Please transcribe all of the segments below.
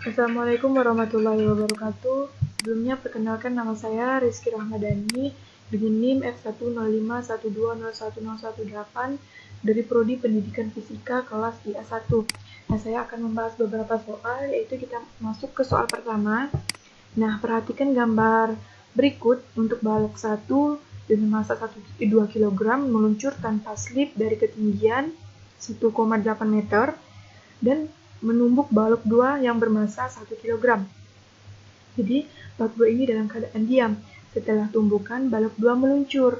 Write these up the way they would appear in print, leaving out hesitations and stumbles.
Assalamualaikum warahmatullahi wabarakatuh. Sebelumnya perkenalkan nama saya Rizky Rahmadani dengan NIM F10512010118 dari Prodi Pendidikan Fisika kelas IA1. Nah, saya akan membahas beberapa soal, yaitu kita masuk ke soal pertama. Nah, perhatikan gambar berikut untuk balok 1 dengan massa 1,2 kg meluncur tanpa slip dari ketinggian 1,8 meter dan menumbuk balok 2 yang bermassa 1 kg. Jadi, balok 2 ini dalam keadaan diam. Setelah tumbukan, balok 2 meluncur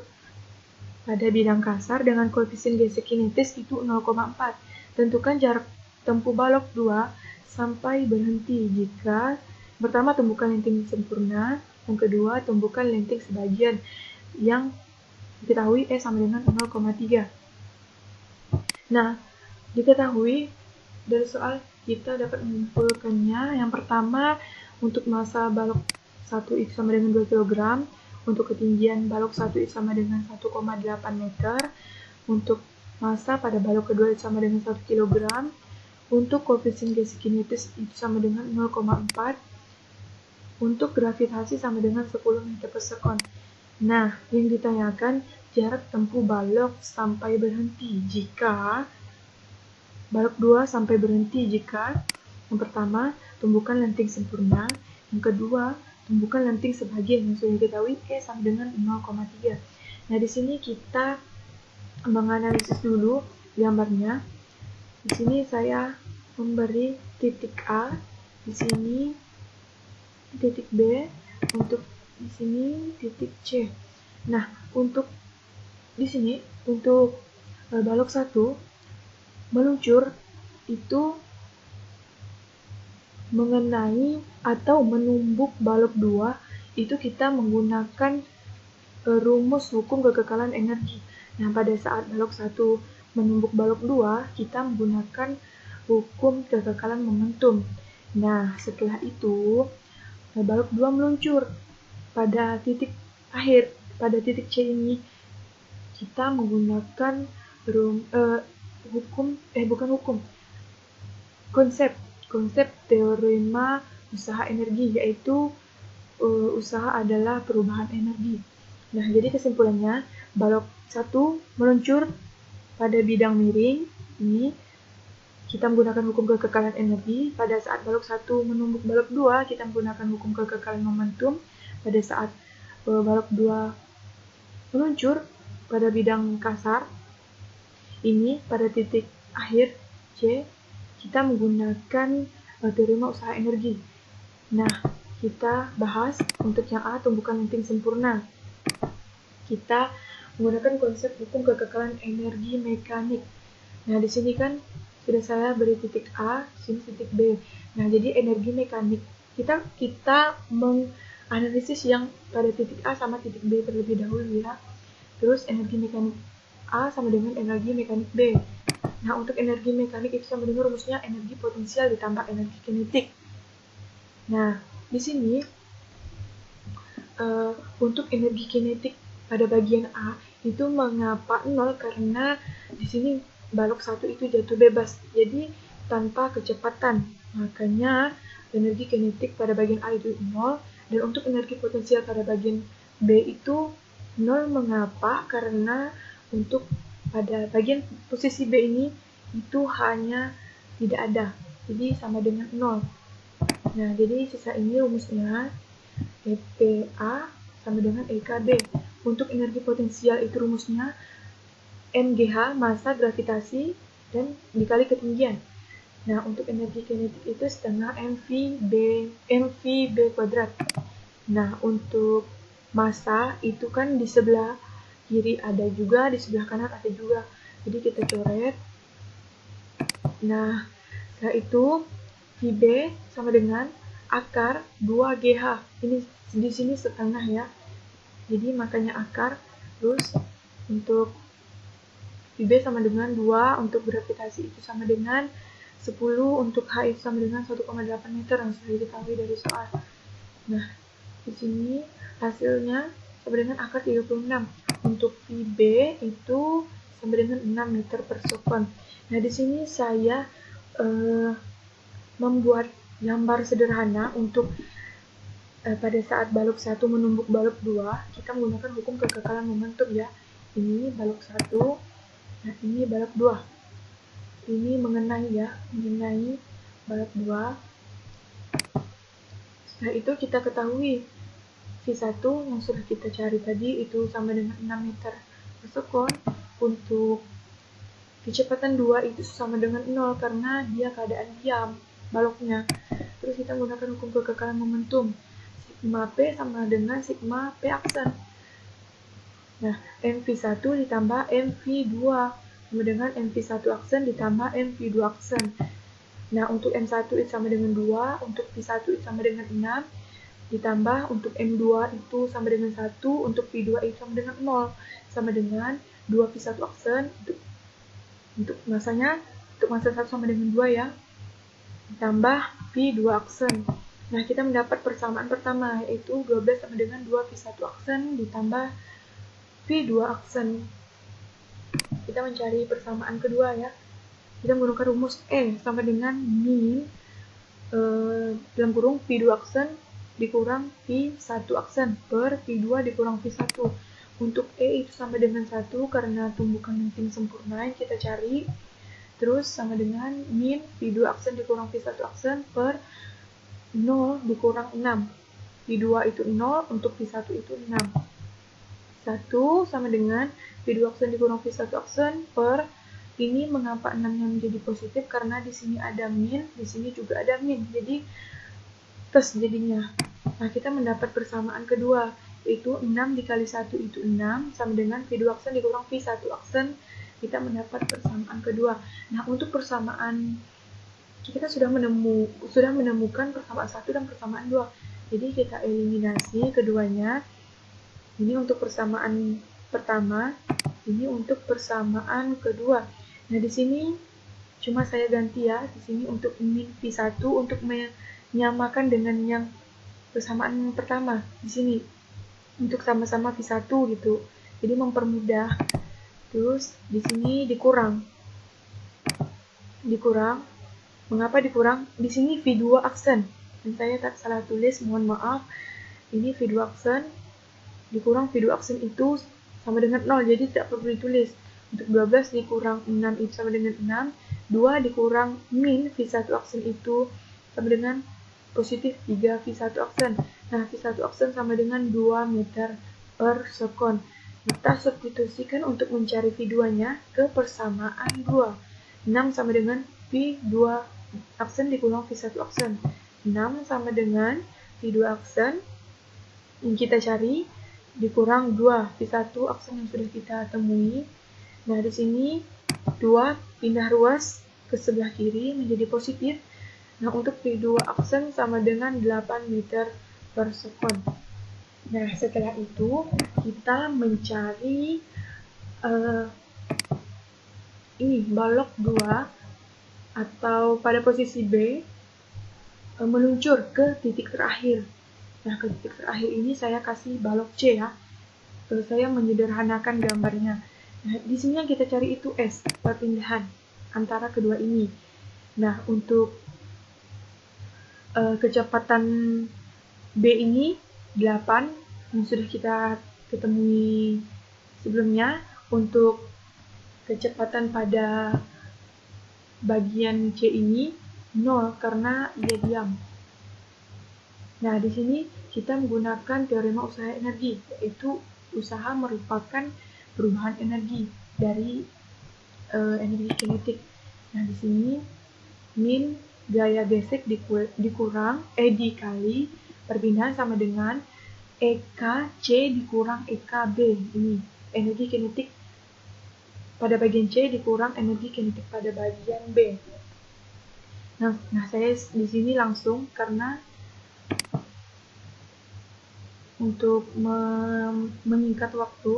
pada bidang kasar dengan koefisien gesek kinetis itu 0,4. Tentukan jarak tempuh balok 2 sampai berhenti jika pertama tumbukan lenting sempurna, yang kedua tumbukan lenting sebagian yang diketahui E sama dengan 0,3. Nah, diketahui dari soal kita dapat menyimpulkannya. Yang pertama, untuk massa balok 1 X sama dengan 2 kg, untuk ketinggian balok 1 X sama dengan 1,8 meter, untuk massa pada balok kedua X sama dengan 1 kg, untuk koefisien gesek kinetis itu sama dengan 0,4, untuk gravitasi sama dengan 10 meter per sekon. Nah, yang ditanyakan jarak tempuh balok sampai berhenti jika balok 2 sampai berhenti jika yang pertama tumbukan lenting sempurna, yang kedua tumbukan lenting sebagian yang sudah diketahui E sama dengan 0,3. Nah, di sini kita menganalisis dulu gambarnya. Di sini saya memberi titik A, di sini titik B, untuk di sini titik C. Nah, untuk di sini untuk balok 1 meluncur itu mengenai atau menumbuk balok 2 itu kita menggunakan rumus hukum kekekalan energi. Nah, pada saat balok 1 menumbuk balok 2, kita menggunakan hukum kekekalan momentum. Nah, setelah itu balok 2 meluncur pada titik akhir, pada titik C ini kita menggunakan konsep teorema usaha energi, yaitu usaha adalah perubahan energi. Nah, jadi kesimpulannya balok 1 meluncur pada bidang miring ini kita menggunakan hukum kekekalan energi. Pada saat balok 1 menumbuk balok 2 kita menggunakan hukum kekekalan momentum. Pada saat balok 2 meluncur pada bidang kasar ini pada titik akhir C kita menggunakan teorema usaha energi. Nah, kita bahas untuk yang A, tumbukan lenting sempurna. Kita menggunakan konsep hukum kekekalan energi mekanik. Nah, di sini kan sudah saya beri titik A, sini titik B. Nah, jadi energi mekanik kita menganalisis yang pada titik A sama titik B terlebih dahulu ya. Terus energi mekanik A sama dengan energi mekanik B. Nah, untuk energi mekanik itu sama dengan rumusnya energi potensial ditambah energi kinetik. Nah, di sini untuk energi kinetik pada bagian A itu mengapa 0? Karena di sini balok 1 itu jatuh bebas, jadi tanpa kecepatan. Makanya energi kinetik pada bagian A itu 0, dan untuk energi potensial pada bagian B itu 0. Mengapa? Karena untuk pada bagian posisi B ini itu hanya tidak ada, jadi sama dengan 0. Nah, jadi sisa ini rumusnya EPA sama dengan EKB. Untuk energi potensial itu rumusnya MGH, massa, gravitasi, dan dikali ketinggian. Nah, untuk energi kinetik itu setengah mv/b kuadrat. Nah, untuk massa itu kan di sebelah kiri ada juga, di sebelah kanan ada juga. Jadi kita coret. Nah, setelah itu VB sama dengan akar 2GH. Ini di sini setengah ya. Jadi makanya akar. Terus untuk VB sama dengan 2, untuk gravitasi itu sama dengan 10, untuk H itu sama dengan 1,8 meter yang sudah diketahui dari soal. Nah, di sini hasilnya sama dengan akar 36. Untuk VB itu sama dengan 6 meter per sekon. Nah, di sini saya membuat gambar sederhana untuk pada saat balok 1 menumbuk balok 2, kita menggunakan hukum kekekalan momentum ya. Ini balok 1, nah ini balok 2. Ini mengenai balok 2. Setelah itu kita ketahui V1 yang sudah kita cari tadi itu sama dengan 6 meter per sekon. Untuk kecepatan 2 itu sama dengan 0 karena dia keadaan diam baloknya. Terus kita menggunakan hukum kekekalan momentum. Sigma P sama dengan sigma P aksen. Nah, MV1 ditambah MV2 sama dengan MV1 aksen ditambah MV2 aksen. Nah, untuk M1 itu sama dengan 2, untuk V1 itu sama dengan 6, ditambah untuk M2 itu sama dengan 1, untuk V2 itu sama dengan 0, sama dengan 2 V1 aksen, untuk masanya, untuk masa 1 sama dengan 2 ya, ditambah V2 aksen. Nah, kita mendapat persamaan pertama, yaitu 12 sama dengan 2 V1 aksen ditambah V2 aksen. Kita mencari persamaan kedua ya. Kita menggunakan rumus E sama dengan min dalam kurung V2 aksen dikurang V1 aksen per V2 dikurang V1. Untuk E itu sama dengan 1 karena tumbukan penting sempurna yang kita cari. Terus sama dengan min V2 aksen dikurang V1 aksen per 0 dikurang 6. V2 itu 0, untuk V1 itu 6. 1 sama dengan V2 aksen dikurang V1 aksen per, ini mengapa 6-nya menjadi positif? Karena di sini ada min, di sini juga ada min. Jadi plus jadinya. Nah, kita mendapat persamaan kedua, yaitu 6 dikali 1 itu 6, sama dengan V2 aksen dikurang V1 aksen. Kita mendapat persamaan kedua. Nah, untuk persamaan kita sudah menemukan persamaan 1 dan persamaan 2. Jadi kita eliminasi keduanya. Ini untuk persamaan pertama, ini untuk persamaan kedua. Nah, di sini cuma saya ganti ya. Di sini untuk min V1 untuk menyamakan dengan yang persamaan pertama. Di sini untuk sama-sama V1 gitu. Jadi mempermudah. Terus di sini dikurang. Mengapa dikurang? Di sini V2 aksen. Dan saya tak salah tulis, mohon maaf. Ini V2 aksen dikurang V2 aksen itu sama dengan 0, jadi tidak perlu ditulis. Untuk 12 dikurang 6 itu sama dengan 6. 2 dikurang min V1 aksen itu sama dengan positif 3 V1 aksen. Nah, V1 aksen sama dengan 2 meter per sekon. Kita substitusikan untuk mencari V2-nya ke persamaan 2. 6 sama dengan V2 aksen dikurang V1 aksen. 6 sama dengan V2 aksen yang kita cari dikurang 2 V1 aksen yang sudah kita temui. Nah, di sini 2 pindah ruas ke sebelah kiri menjadi positif. Nah, untuk V2 aksen sama dengan 8 meter per sekon. Nah, setelah itu kita mencari ini balok 2 atau pada posisi B meluncur ke titik terakhir. Nah, ke titik terakhir ini saya kasih balok C ya. Terus saya menyederhanakan gambarnya. Nah, di sini yang kita cari itu S, perpindahan antara kedua ini. Nah, untuk kecepatan B ini 8 yang sudah kita ketemui sebelumnya. Untuk kecepatan pada bagian C ini 0 karena dia diam. Nah, di sini kita menggunakan teorema usaha energi, yaitu usaha merupakan perubahan energi dari energi kinetik. Nah, di sini min gaya gesek dikali perpindahan sama dengan EKC dikurang EKB. Ini energi kinetik pada bagian C dikurang energi kinetik pada bagian B. Nah, saya di sini langsung karena untuk menyingkat waktu.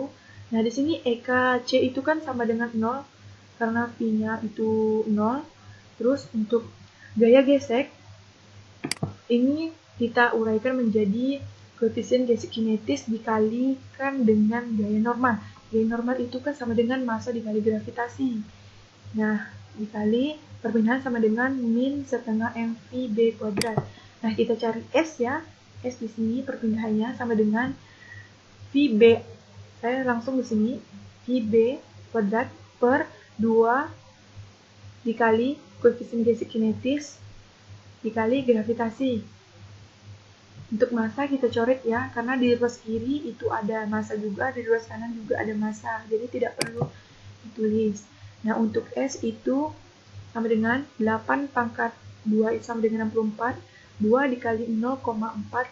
Nah, di sini EKC itu kan sama dengan 0 karena V-nya itu 0. Terus untuk gaya gesek ini kita uraikan menjadi koefisien gesek kinetis dikalikan dengan gaya normal. Gaya normal itu kan sama dengan massa dikali gravitasi. Nah, dikali perpindahan sama dengan min setengah mv b kuadrat. Nah, kita cari S ya. S di sini perpindahannya sama dengan VB. Saya langsung di sini VB kuadrat per 2 dikali koefisien gesek kinetis dikali gravitasi. Untuk massa kita coret ya, karena di ruas kiri itu ada massa juga, di ruas kanan juga ada massa, jadi tidak perlu ditulis. Nah, untuk S itu sama dengan 8 pangkat 2 itu sama dengan 64, 2 dikali 0,4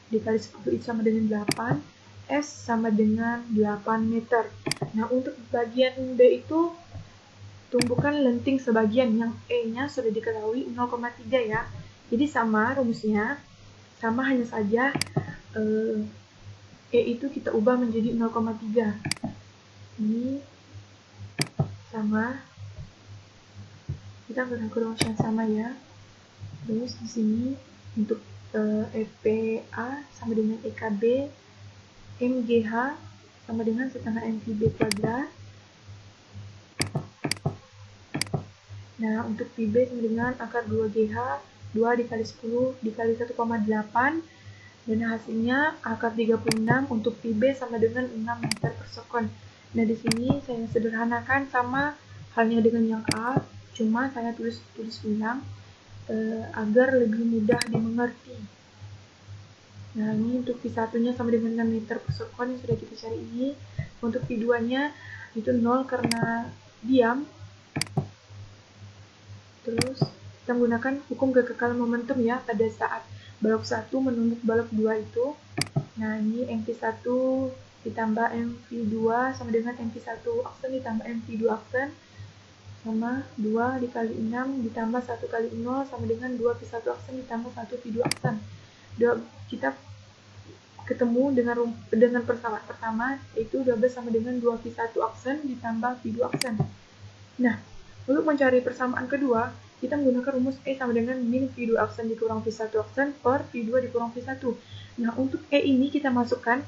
dikali 10 itu sama dengan 8, S sama dengan 8 meter. Nah, untuk bagian B itu tumbukan lenting sebagian, yang E-nya sudah diketahui 0,3 ya. Jadi sama rumusnya, sama hanya saja E itu kita ubah menjadi 0,3. Ini sama, kita gunakan rumus yang sama ya. Terus di sini untuk EPA sama dengan EKB, MGH sama dengan setengah MVB kuadrat. Nah, untuk VB sama dengan akar 2GH, 2 dikali 10 dikali 1,8, dan hasilnya akar 36 untuk VB sama dengan 6 meter per sekon. Nah, di sini saya sederhanakan sama halnya dengan yang A, cuma saya tulis ulang agar lebih mudah dimengerti. Nah, ini untuk V1-nya sama dengan 6 meter per sekon yang sudah kita cari ini. Untuk V2-nya itu 0 karena diam. Terus kita menggunakan hukum kekekalan momentum ya pada saat balok 1 menumbuk balok 2 itu. Nah, ini MV1 ditambah MV2 sama dengan MV1 aksen ditambah MV2 aksen sama 2 dikali 6 ditambah 1 kali 0 sama dengan 2 V1 aksen ditambah 1 V2 aksen. Kita ketemu dengan persamaan pertama, yaitu 12 sama dengan 2 V1 aksen ditambah V2 aksen. Nah, untuk mencari persamaan kedua, kita menggunakan rumus E sama dengan min V2 aksen dikurang V1 aksen per V2 dikurang V1. Nah, untuk E ini kita masukkan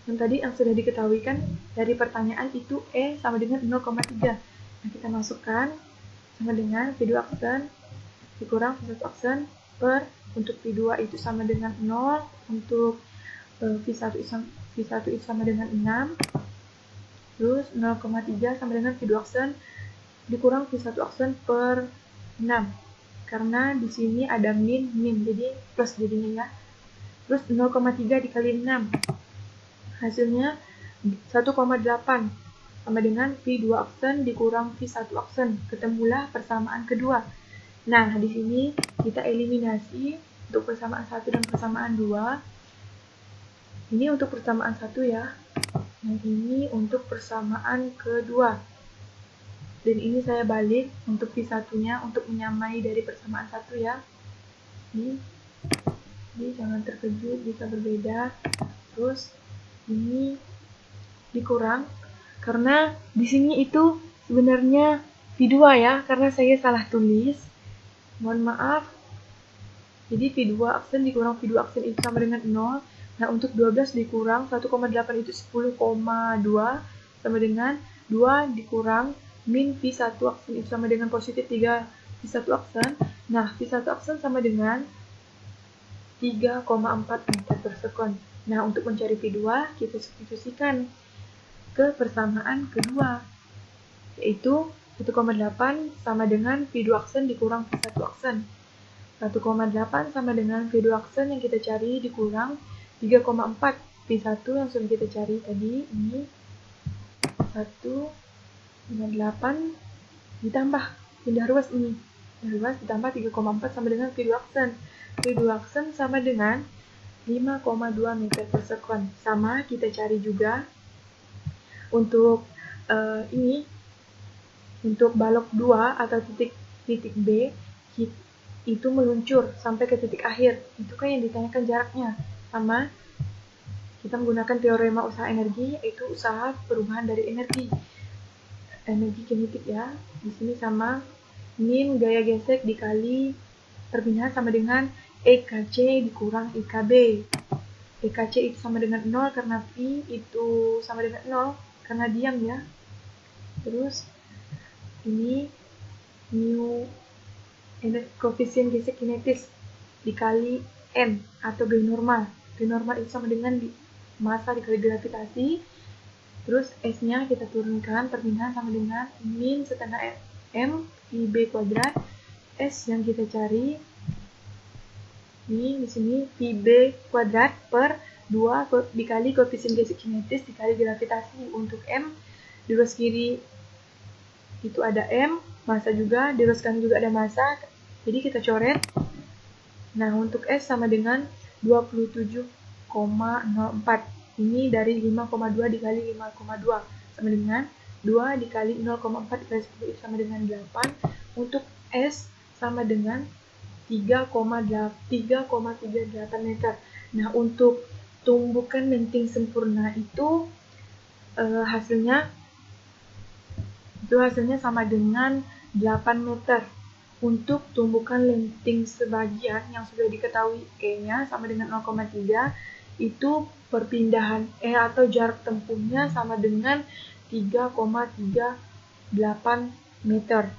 yang tadi yang sudah diketahui kan dari pertanyaan itu E sama dengan 0,3. Nah, kita masukkan sama dengan V2 aksen dikurang V1 aksen per untuk V2 itu sama dengan 0, untuk V1 itu sama dengan 6, terus 0,3 sama dengan V2 aksen dikurang V1 aksen per 6, karena di sini ada min, jadi plus jadinya ya. Terus 0,3 dikali 6, hasilnya 1,8 sama dengan V2 aksen dikurang V1 aksen. Ketemulah persamaan kedua. Nah, di sini kita eliminasi untuk persamaan 1 dan persamaan 2. Ini untuk persamaan 1 ya. Yang ini untuk persamaan kedua. Dan ini saya balik untuk V1-nya untuk menyamai dari persamaan 1 ya. Jadi jangan terkejut bisa berbeda. Terus ini dikurang karena di sini itu sebenarnya V2 ya, karena saya salah tulis. Mohon maaf. Jadi V2 aksen dikurang V2 aksen itu sama dengan 0. Nah, untuk 12 dikurang 1,8 itu 10,2 sama dengan 2 dikurang min V1 aksen itu sama dengan positif 3 V1 aksen. Nah, V1 aksen sama dengan 3,4 meter per sekon. Nah, untuk mencari V2, kita substitusikan ke persamaan kedua, yaitu 1,8 sama dengan V2 aksen dikurang V1 aksen. 1,8 sama dengan V2 aksen yang kita cari dikurang 3,4 V1 yang sudah kita cari tadi. Ini 1,8 ditambah pindah ruas ini. Pindah ruas ditambah 3,4 sama dengan V2 aksen. V2 aksen sama dengan 5,2 meter per sekon. Sama kita cari juga untuk ini, untuk balok 2 atau titik B itu meluncur sampai ke titik akhir. Itu kan yang ditanyakan jaraknya. Sama kita menggunakan teorema usaha energi, yaitu usaha perubahan dari energi kinetik ya. Di sini sama min gaya gesek dikali perpindahan sama dengan EKC dikurang EKB. EKC itu sama dengan 0 karena V itu sama dengan 0 karena diam ya. Terus ini mu koefisien gesek kinetis dikali N atau G normal. G normal itu sama dengan massa dikali gravitasi. Terus S-nya kita turunkan, perpindahan sama dengan min setengah M Pi B kuadrat. S yang kita cari ini di sini Pi B kuadrat per 2 dikali koefisien gesek kinetis dikali gravitasi. Untuk M di ruas kiri itu ada M, massa juga, di ruas kanan juga ada massa, jadi kita coret. Nah, untuk S sama dengan 27,04. Ini dari 5,2 dikali 5,2 sama dengan 2 dikali 0,4 dikali 10 itu sama dengan 8. Untuk S sama dengan 3,38 meter. Nah, untuk tumbukan lenting sempurna itu hasilnya sama dengan 8 meter. Untuk tumbukan lenting sebagian yang sudah diketahui E-nya sama dengan 0,3, itu perpindahan E atau jarak tempuhnya sama dengan 3,38 meter.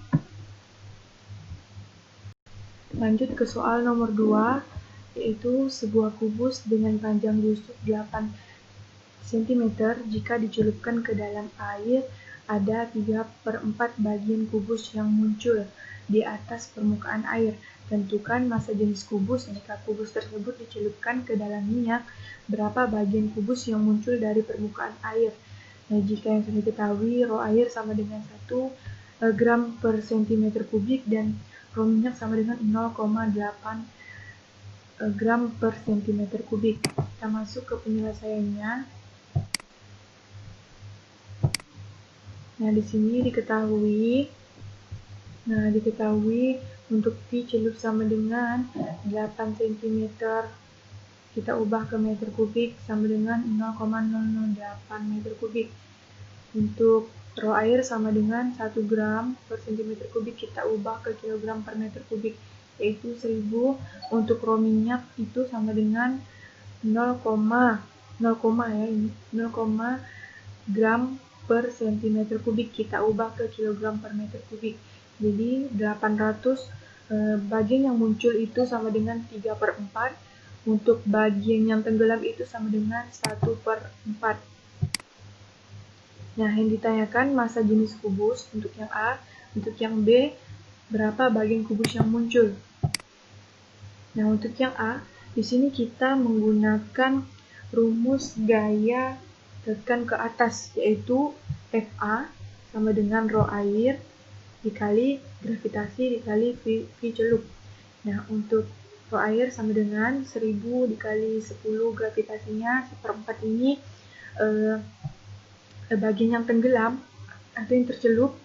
Lanjut ke soal nomor 2, yaitu sebuah kubus dengan panjang rusuk 8 cm jika dicelupkan ke dalam air, ada 3/4 bagian kubus yang muncul di atas permukaan air. Tentukan massa jenis kubus jika kubus tersebut dicelupkan ke dalam minyak, berapa bagian kubus yang muncul dari permukaan air. Nah, jika yang sudah diketahui, rho air sama dengan 1 gram per cm kubik dan rho minyak sama dengan 0,8 gram per cm kubik. Kita masuk ke penyelesaiannya. Nah, di sini diketahui untuk Pi celup sama dengan 8 cm. Kita ubah ke meter kubik sama dengan 0,008 meter kubik. Untuk rho air sama dengan 1 gram per cm kubik, kita ubah ke kilogram per meter kubik, yaitu 1000. Untuk rho minyak itu sama dengan 0, gram per cm kubik, kita ubah ke kilogram per meter kubik. Jadi 800 bagian yang muncul itu sama dengan 3/4. Untuk bagian yang tenggelam itu sama dengan 1/4. Nah, yang ditanyakan massa jenis kubus untuk yang A, untuk yang B berapa bagian kubus yang muncul. Nah, untuk yang A, di sini kita menggunakan rumus gaya tekan ke atas, yaitu Fa sama dengan rho air dikali gravitasi dikali V celup. Nah, untuk rho air sama dengan 1000 dikali 10 gravitasinya 1/4 ini bagian yang tenggelam atau yang tercelup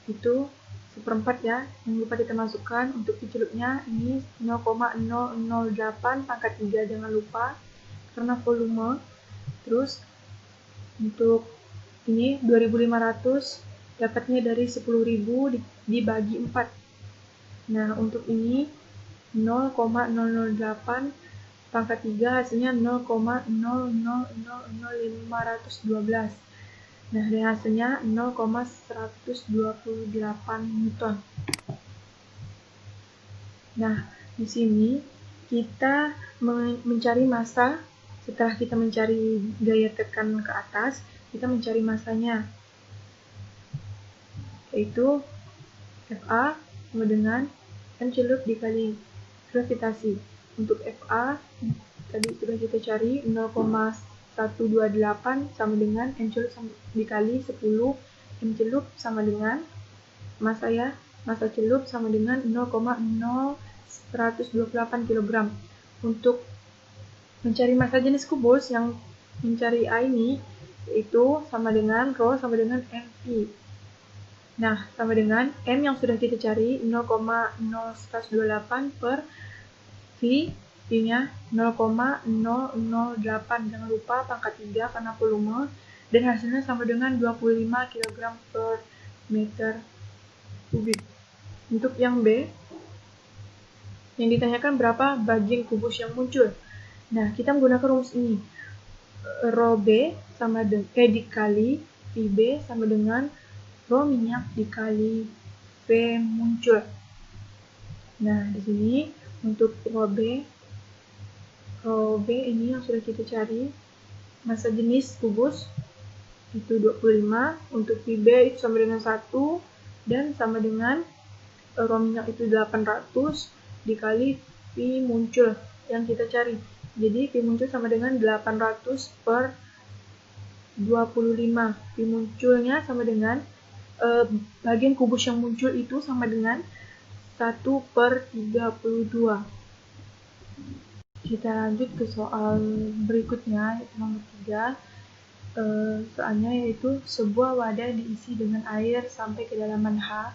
itu 1/4 ya. Jangan lupa kita masukkan. Untuk dicelupnya ini 0,008 pangkat 3, jangan lupa karena volume. Terus untuk ini 2500 dapatnya dari 10.000 dibagi 4. Nah, untuk ini 0,008 pangkat 3 hasilnya 0,000512. Nah, dari hasilnya 0,128 Newton. Nah, di sini kita mencari massa. Setelah kita mencari gaya tekan ke atas, kita mencari massanya, yaitu Fa sama dengan M celup dikali gravitasi. Untuk Fa tadi sudah kita cari 0,128 sama dengan M celup dikali 10. M celup sama dengan massa celup sama dengan 0,0128 kg. Untuk mencari massa jenis kubus yang mencari A ini, yaitu sama dengan rho sama dengan mp. Nah, sama dengan M yang sudah kita cari 0,0128 per V, V-nya 0,008, jangan lupa pangkat 3 karena volume, dan hasilnya sama dengan 25 kg per meter kubik. Untuk yang B, yang ditanyakan berapa bagian kubus yang muncul. Nah, kita menggunakan rumus ini. Rho B dikali VB sama dengan rho minyak dikali P muncul. Nah, di sini untuk rho B ini yang sudah kita cari, massa jenis kubus itu 25, untuk PB itu sama dengan 1 dan sama dengan rho minyak itu 800 dikali P muncul yang kita cari. Jadi P muncul sama dengan 800 per 25. P munculnya sama dengan bagian kubus yang muncul itu sama dengan 1 per 32. Kita lanjut ke soal berikutnya, yaitu nomor 3. Soalnya yaitu sebuah wadah diisi dengan air sampai kedalaman H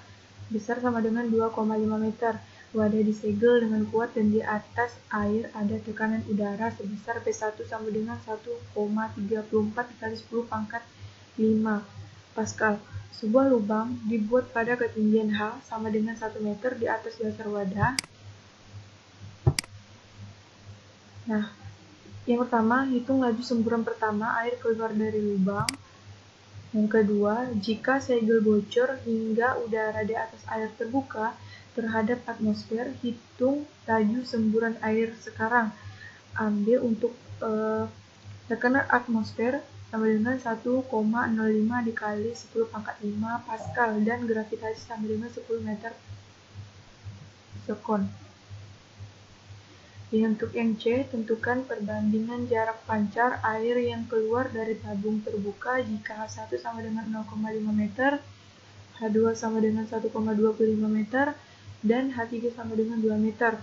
besar sama dengan 2,5 meter. Wadah disegel dengan kuat dan di atas air ada tekanan udara sebesar P1 sama dengan 1,34 dikali 10 pangkat 5 Pascal. Sebuah lubang dibuat pada ketinggian H sama dengan 1 meter di atas dasar wadah. Nah, yang pertama, hitung laju semburan pertama air keluar dari lubang. Yang kedua, jika segel bocor hingga udara di atas air terbuka terhadap atmosfer, hitung laju semburan air sekarang. Ambil untuk tekanan atmosfer sama dengan 1,05 dikali 10 pangkat 5 Pascal dan gravitasi sama dengan 10 meter sekon. Untuk yang C, tentukan perbandingan jarak pancar air yang keluar dari tabung terbuka jika H1 sama dengan 0,5 meter, H2 sama dengan 1,25 meter, dan H3 sama dengan 2 meter.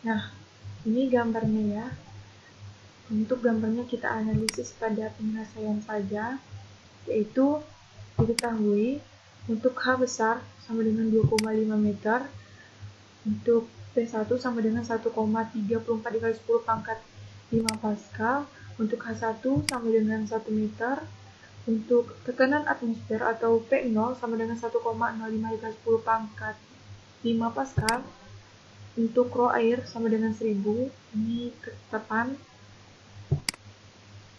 Nah, ini gambarnya ya. Untuk gambarnya kita analisis pada penyelesaian saja, yaitu diketahui untuk H besar sama dengan 2,5 meter, untuk P1 sama dengan 1,34 dikali 10 pangkat 5 Pascal, untuk H1 sama dengan 1 meter, untuk tekanan atmosfer atau P0 sama dengan 1,05 dikali 10 pangkat 5 Pascal, untuk rho air sama dengan 1000, ini ketetapan.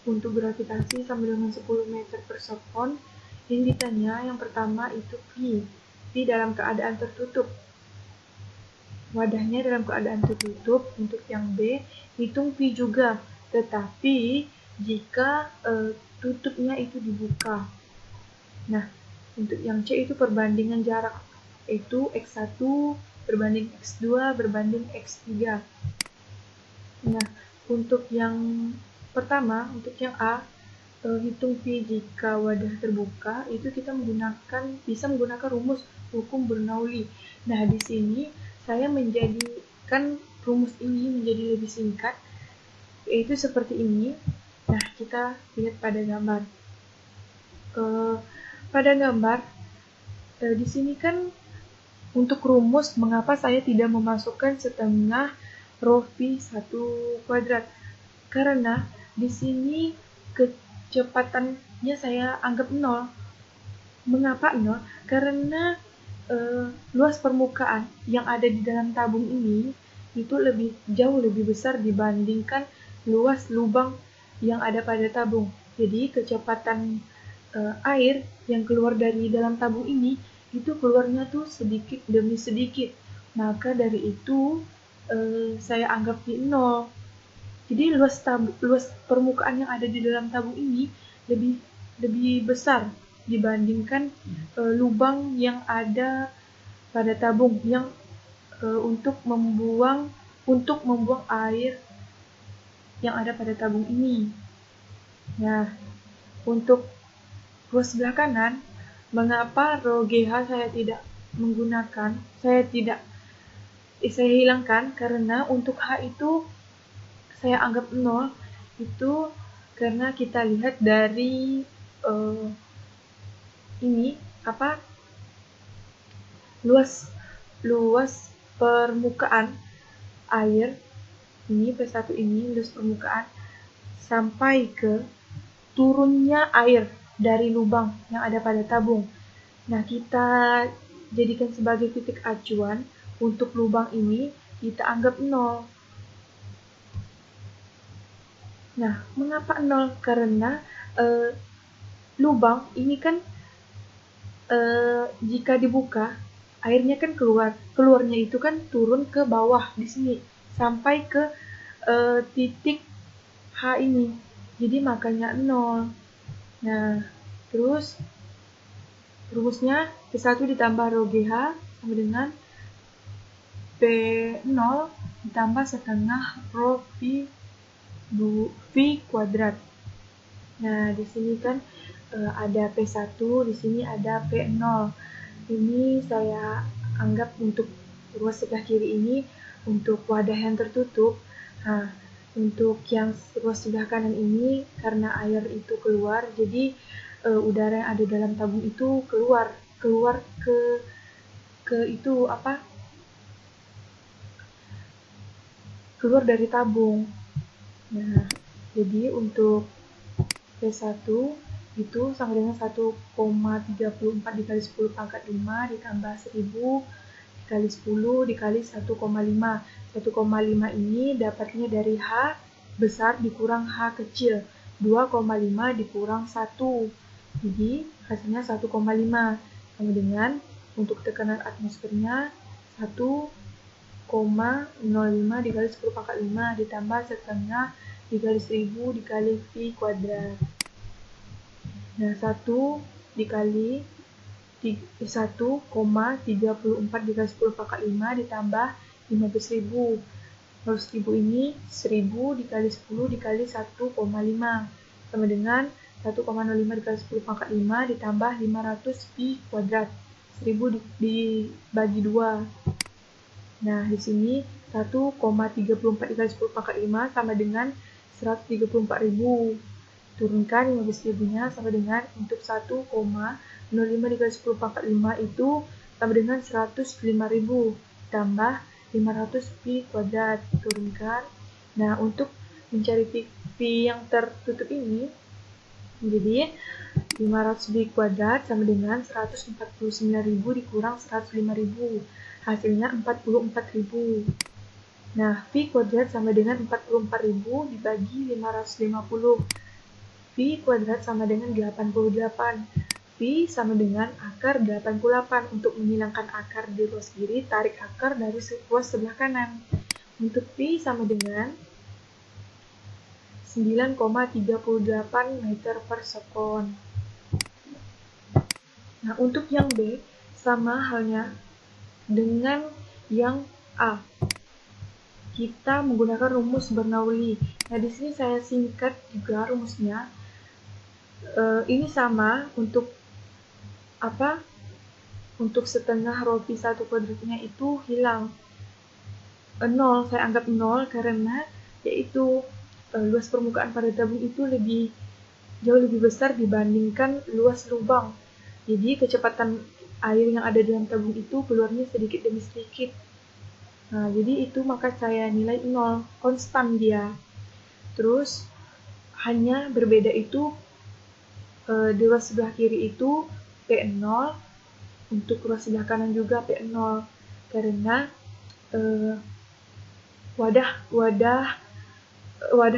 Untuk gravitasi sama dengan 10 meter per sekon. Yang ditanya yang pertama itu P dalam keadaan tertutup. Wadahnya dalam keadaan tertutup. Untuk yang B, hitung P juga, tetapi jika tutupnya itu dibuka. Nah, untuk yang C itu perbandingan jarak, itu X1 berbanding X2 berbanding X3. Nah, untuk yang pertama, untuk yang A, hitung P jika wadah terbuka, itu kita bisa menggunakan rumus hukum Bernoulli. Nah, di sini saya menjadikan rumus ini menjadi lebih singkat, yaitu seperti ini. Nah, kita lihat pada gambar. Pada gambar, di sini kan untuk rumus, mengapa saya tidak memasukkan setengah rho P 1 kuadrat? Karena di sini kecepatannya saya anggap 0. Mengapa 0? Karena luas permukaan yang ada di dalam tabung ini itu jauh lebih besar dibandingkan luas lubang yang ada pada tabung. Jadi kecepatan air yang keluar dari dalam tabung ini itu keluarnya tuh sedikit demi sedikit. Maka dari itu saya anggap di 0. Jadi luas permukaan yang ada di dalam tabung ini lebih besar dibandingkan lubang yang ada pada tabung yang untuk membuang air yang ada pada tabung ini. Nah, untuk ruas sebelah kanan, mengapa rho GH saya hilangkan? Karena untuk H itu saya anggap 0, itu karena kita lihat dari luas permukaan air ini P1 ini, luas permukaan sampai ke turunnya air dari lubang yang ada pada tabung. Nah, kita jadikan sebagai titik acuan untuk lubang ini, kita anggap 0. Nah, mengapa 0? Karena lubang ini kan jika dibuka, airnya kan keluarnya itu kan turun ke bawah di sini sampai ke titik H ini. Jadi makanya 0. Nah, terus rumusnya P1 ditambah rho GH sama dengan P0 ditambah setengah rho V kuadrat. Nah, di sini kan ada P1, di sini ada P0. Ini saya anggap untuk ruas sebelah kiri ini untuk wadah yang tertutup. Nah, untuk yang ruas sebelah kanan ini karena air itu keluar, jadi udara yang ada dalam tabung itu keluar ke itu apa? Keluar dari tabung. Nah, jadi untuk P1 itu sama dengan 1,34 dikali 10 pangkat 5 ditambah 1000 dikali 10 dikali 1,5. 1,5 ini dapatnya dari H besar dikurang H kecil. 2,5 dikurang 1. Jadi hasilnya 1,5 sama dengan untuk tekanan atmosfernya 1,05 dikali 10 pangkat 5 ditambah setengah dikali 1000 dikali V kuadrat. Nah, 1 dikali 1,34 dikali 10 pangkat 5 ditambah 15.000. 15.000 ini 1000 dikali 10 dikali 1,5 sama dengan 1,05 dikali 10 pangkat 5 ditambah 500 pi kuadrat. 1000 dibagi 2. Nah, di sini 1,34 dikali 10 pangkat 5 sama dengan 134.000. Turunkan 15.000-nya sama dengan untuk 1,05 dikali 10 pangkat 5 itu sama dengan 105.000 tambah 500 pi kuadrat. Turunkan. Nah, untuk mencari pi yang tertutup ini, jadi 500 pi kuadrat sama dengan 149.000 dikurang 105.000. Hasilnya 44.000. Nah, pi kuadrat sama dengan 44.000 dibagi 550. Pi kuadrat sama dengan 88. Pi sama dengan akar 88. Untuk menghilangkan akar di ruas kiri, tarik akar dari ruas sebelah kanan. Untuk pi sama dengan 9,38 meter per sekon. Nah, untuk yang B sama halnya dengan yang A. Kita menggunakan rumus Bernoulli. Nah, di sini saya singkat juga rumusnya. Ini sama untuk apa? Untuk setengah rho P1 kuadratnya itu hilang. 0, saya anggap 0 karena yaitu luas permukaan pada tabung itu jauh lebih besar dibandingkan luas lubang. Jadi kecepatan air yang ada dalam tabung itu keluarnya sedikit demi sedikit. Nah, jadi itu maka saya nilai 0, konstan dia. Terus hanya berbeda itu di ruas sebelah kiri itu P0, untuk ruas sebelah kanan juga P0 karena wadah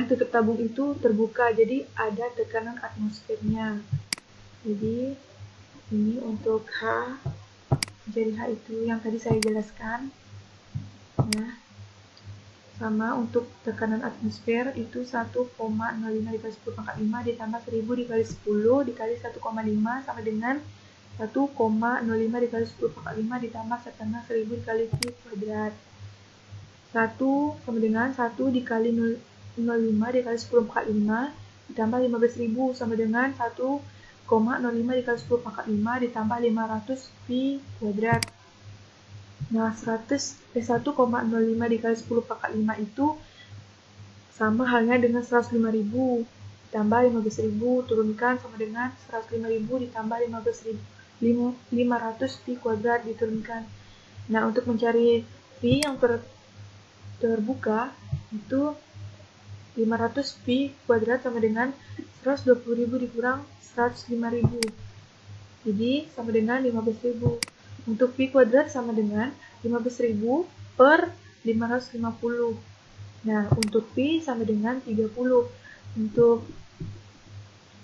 tutup tabung itu terbuka, jadi ada tekanan atmosfernya. Jadi ini untuk H, jadi H itu yang tadi saya jelaskan. Nah, sama untuk tekanan atmosfer itu 1,05 dikali 10 pangkat 5 ditambah 1000 dikali 10 dikali 1,5 sama dengan 1,05 dikali 10 pangkat 5 ditambah setengah 1000 dikali V kuadrat. 1 sama dengan 1 dikali 0,05 dikali 10 pangkat 5 ditambah 15.000 sama dengan 1,05 dikali 10 pangkat 5 ditambah 500 V kuadrat. Nah, 1,05 dikali 10 pangkat 5 itu sama halnya dengan 105.000 ditambah 15.000, turunkan sama dengan 105.000 ditambah 500 pi kuadrat diturunkan. Nah, untuk mencari pi yang terbuka itu 500 pi kuadrat sama dengan 120.000 dikurang 105.000. Jadi sama dengan 15.000. Untuk pi kuadrat sama dengan 15.000 per 550. Nah, untuk pi sama dengan 30. Untuk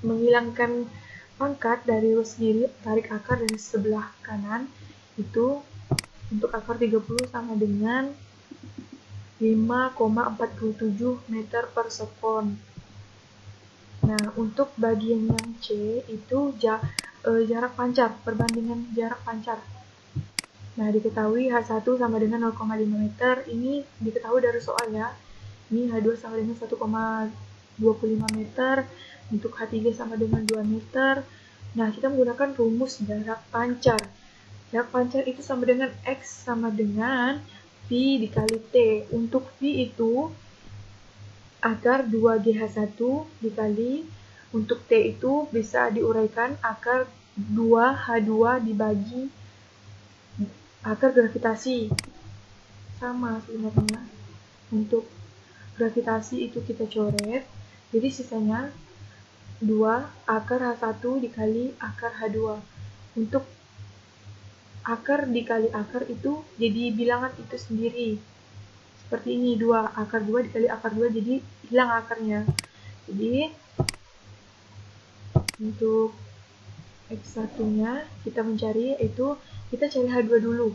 menghilangkan pangkat dari segi tarik akar dari sebelah kanan itu untuk akar 30 sama dengan 5,47 meter per sekon. Nah, untuk bagian yang C itu jarak pancar, perbandingan jarak pancar. Nah, diketahui H1 sama dengan 0,5 meter, ini diketahui dari soal ya. Ini H2 sama dengan 1,25 meter, untuk H3 sama dengan 2 meter. Nah, kita menggunakan rumus jarak pancar. Jarak pancar itu sama dengan X sama dengan Pi dikali T. Untuk Pi itu akar 2GH1 dikali, untuk T itu bisa diuraikan akar 2H2 dibagi akar gravitasi. Sama sebenarnya. Untuk gravitasi itu kita coret, jadi sisanya 2 akar H1 dikali akar H2. Untuk akar dikali akar itu jadi bilangan itu sendiri. Seperti ini, 2 akar 2 dikali akar 2, jadi hilang akarnya. Jadi untuk X1-nya kita mencari itu, kita cari H2 dulu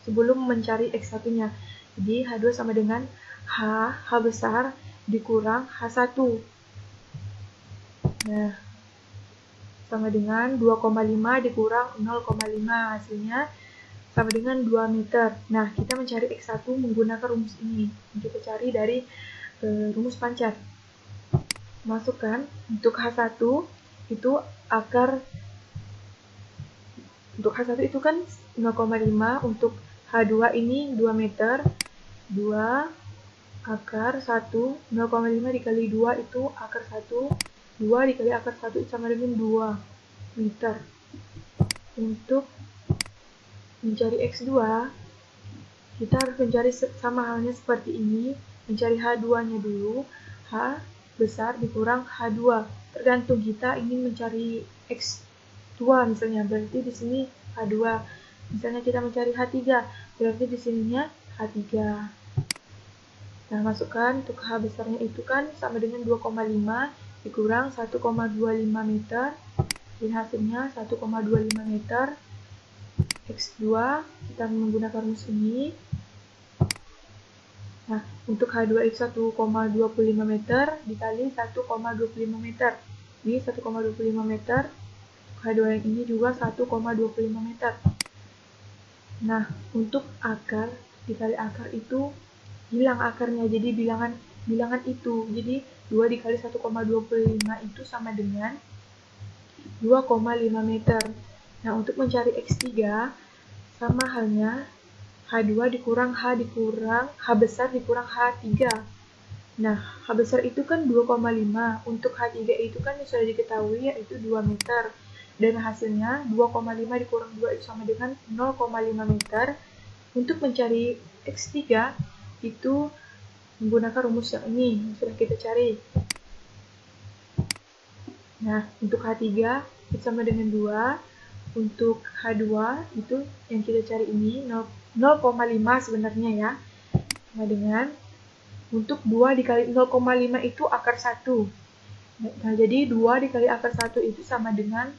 sebelum mencari X1-nya. Jadi H2 sama dengan H besar dikurang H1. Nah, sama dengan 2,5 dikurang 0,5, hasilnya sama dengan 2 meter. Nah, kita mencari X1 menggunakan rumus ini. Kita cari dari rumus pancar. Masukkan untuk H1 itu akar, untuk H1 itu kan 0,5, untuk H2 ini 2 meter. 2 akar 1, 0,5 dikali 2 itu akar 1. 2 dikali akar 1 sama dengan 2 meter. Untuk mencari X2, kita harus mencari sama halnya seperti ini, mencari H2-nya dulu. H besar dikurang H2. Tergantung kita ingin mencari X2 misalnya, berarti di sini H2. Misalnya kita mencari H3, berarti di sininya H3. Nah, masukkan untuk H besarnya itu kan sama dengan 2,5 dikurang 1,25 meter. Jadi hasilnya 1,25 meter. X2 kita menggunakan rumus ini. Nah, untuk H2 itu 1,25 meter dikali 1,25 meter. Ini 1,25 meter. H2 yang ini juga 1,25 meter. Nah, untuk akar dikali akar itu hilang akarnya, jadi bilangan itu. Jadi 2 dikali 1,25 itu sama dengan 2,5 meter. Nah, untuk mencari X3 sama halnya H2 dikurang H besar dikurang H3. Nah, H besar itu kan 2,5. Untuk H3 itu kan sudah diketahui yaitu 2 meter. Dan hasilnya 2,5 dikurang 2 itu sama dengan 0,5 meter. Untuk mencari X3 itu menggunakan rumus yang ini yang sudah kita cari. Nah, untuk H3 itu sama dengan 2. Untuk H2 itu yang kita cari ini 0,5 sebenarnya ya. Sama dengan untuk 2 dikali 0,5 itu akar 1. Nah, jadi 2 dikali akar 1 itu sama dengan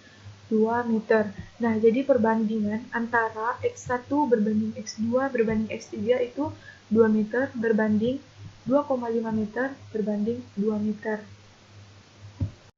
2 meter. Nah, jadi perbandingan antara X1 berbanding X2 berbanding X3 itu 2 meter berbanding 2,5 meter berbanding 2 meter.